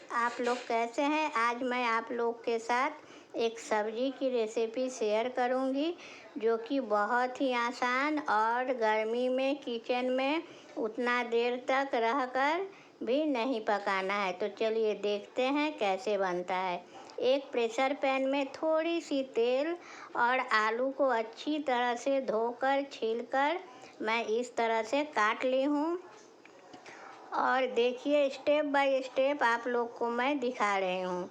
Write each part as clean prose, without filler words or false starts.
आप लोग कैसे हैं। आज मैं आप लोग के साथ एक सब्जी की रेसिपी शेयर करूंगी जो कि बहुत ही आसान और गर्मी में किचन में उतना देर तक रहकर भी नहीं पकाना है। तो चलिए देखते हैं कैसे बनता है। एक प्रेशर पैन में थोड़ी सी तेल और आलू को अच्छी तरह से धोकर छीलकर मैं इस तरह से काट ली हूँ। और देखिए स्टेप बाय स्टेप आप लोग को मैं दिखा रही हूँ।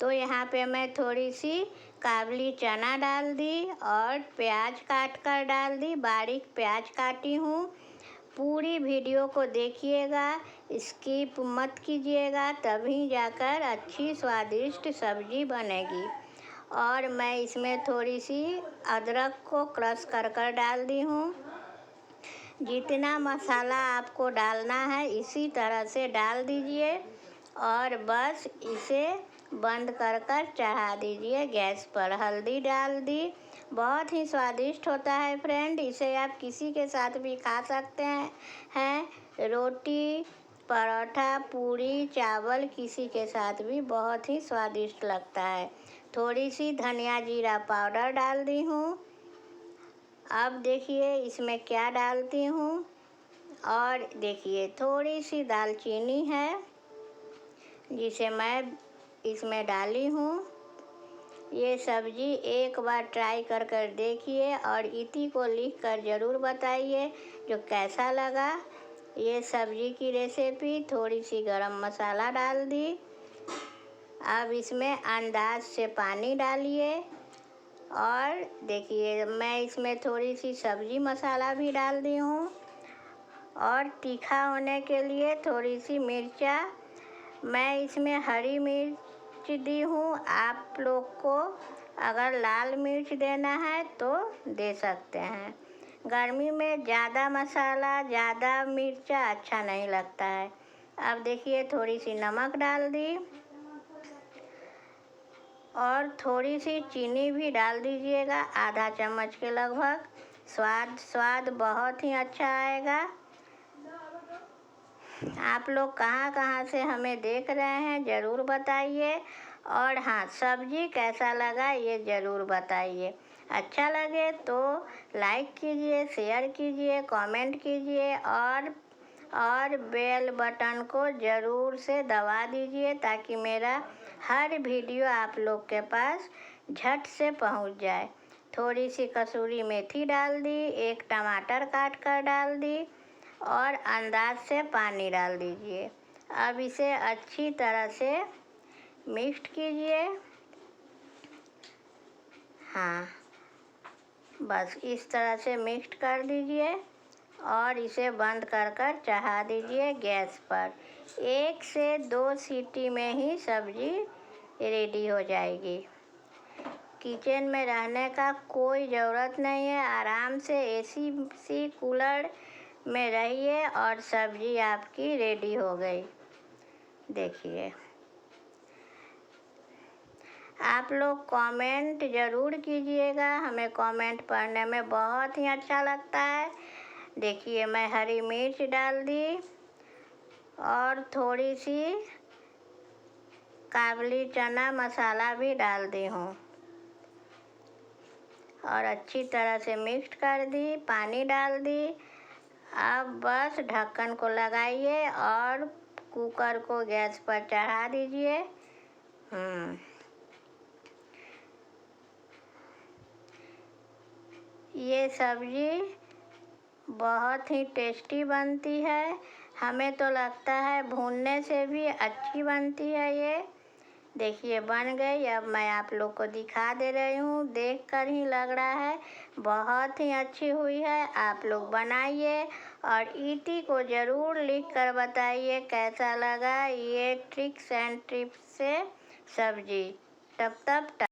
तो यहाँ पे मैं थोड़ी सी काबुली चना डाल दी और प्याज काट कर डाल दी। बारीक प्याज काटी हूँ। पूरी वीडियो को देखिएगा, स्किप मत कीजिएगा, तभी जाकर अच्छी स्वादिष्ट सब्जी बनेगी। और मैं इसमें थोड़ी सी अदरक को क्रश कर कर डाल दी हूँ। जितना मसाला आपको डालना है इसी तरह से डाल दीजिए और बस इसे बंद कर कर चढ़ा दीजिए गैस पर। हल्दी डाल दी। बहुत ही स्वादिष्ट होता है फ्रेंड। इसे आप किसी के साथ भी खा सकते हैं रोटी, परोठा, पूरी, चावल, किसी के साथ भी बहुत ही स्वादिष्ट लगता है। थोड़ी सी धनिया जीरा पाउडर डाल दी हूँ। अब देखिए इसमें क्या डालती हूँ। और देखिए थोड़ी सी दालचीनी है जिसे मैं इसमें डाली हूँ। ये सब्जी एक बार ट्राई कर कर देखिए और इति को लिख कर ज़रूर बताइए जो कैसा लगा ये सब्जी की रेसिपी। थोड़ी सी गरम मसाला डाल दी। अब इसमें अंदाज से पानी डालिए और देखिए मैं इसमें थोड़ी सी सब्जी मसाला भी डाल दी हूँ। और तीखा होने के लिए थोड़ी सी मिर्चा मैं इसमें हरी मिर्च दी हूँ। आप लोग को अगर लाल मिर्च देना है तो दे सकते हैं। गर्मी में ज़्यादा मसाला, ज़्यादा मिर्चा अच्छा नहीं लगता है। अब देखिए थोड़ी सी नमक डाल दी और थोड़ी सी चीनी भी डाल दीजिएगा, आधा चम्मच के लगभग। स्वाद बहुत ही अच्छा आएगा। आप लोग कहाँ से हमें देख रहे हैं ज़रूर बताइए। और हाँ, सब्जी कैसा लगा ये ज़रूर बताइए। अच्छा लगे तो लाइक कीजिए, शेयर कीजिए, कमेंट कीजिए और बेल बटन को ज़रूर से दबा दीजिए ताकि मेरा हर वीडियो आप लोग के पास झट से पहुंच जाए। थोड़ी सी कसूरी मेथी डाल दी, एक टमाटर काट कर डाल दी और अंदाज से पानी डाल दीजिए। अब इसे अच्छी तरह से मिक्स कीजिए। हाँ, बस इस तरह से मिक्स कर दीजिए और इसे बंद कर कर चढ़ा दीजिए गैस पर। 1 से 2 सीटी में ही सब्जी रेडी हो जाएगी। किचन में रहने का कोई ज़रूरत नहीं है। आराम से एसी कूलर में रहिए और सब्जी आपकी रेडी हो गई। देखिए आप लोग कमेंट ज़रूर कीजिएगा, हमें कमेंट पढ़ने में बहुत ही अच्छा लगता है। देखिए मैं हरी मिर्च डाल दी और थोड़ी सी काबुली चना मसाला भी डाल दी हूँ और अच्छी तरह से मिक्स कर दी। पानी डाल दी। अब बस ढक्कन को लगाइए और कुकर को गैस पर चढ़ा दीजिए। ये सब्जी बहुत ही टेस्टी बनती है। हमें तो लगता है भूनने से भी अच्छी बनती है ये। देखिए बन गई। अब मैं आप लोग को दिखा दे रही हूँ। देखकर ही लग रहा है बहुत ही अच्छी हुई है। आप लोग बनाइए और इति को ज़रूर लिख कर बताइए कैसा लगा ये ट्रिक्स एंड टिप्स से सब्जी। तब